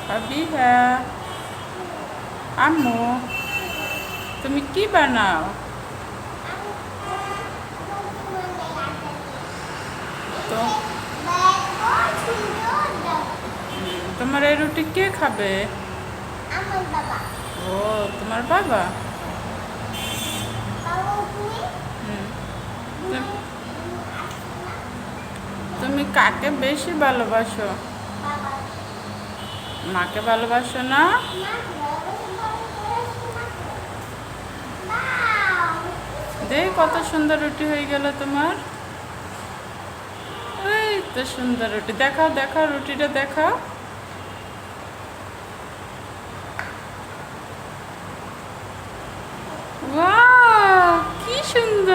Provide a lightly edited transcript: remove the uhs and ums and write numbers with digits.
আবিহা, আম্মু, তুমি কি বানাও? তো তোমার এই রুটি কে খাবে? ও, তোমার বাবা। হুম, তু- তুমি কাকে বেশি ভালোবাসো? মাকে ভালোবাসো না? দেখ কত সুন্দর রুটি হয়ে গেল তোমার। এই তো সুন্দর রুটি, দেখাও দেখাও রুটিটা দেখাও। ওয়াও, কি সুন্দর।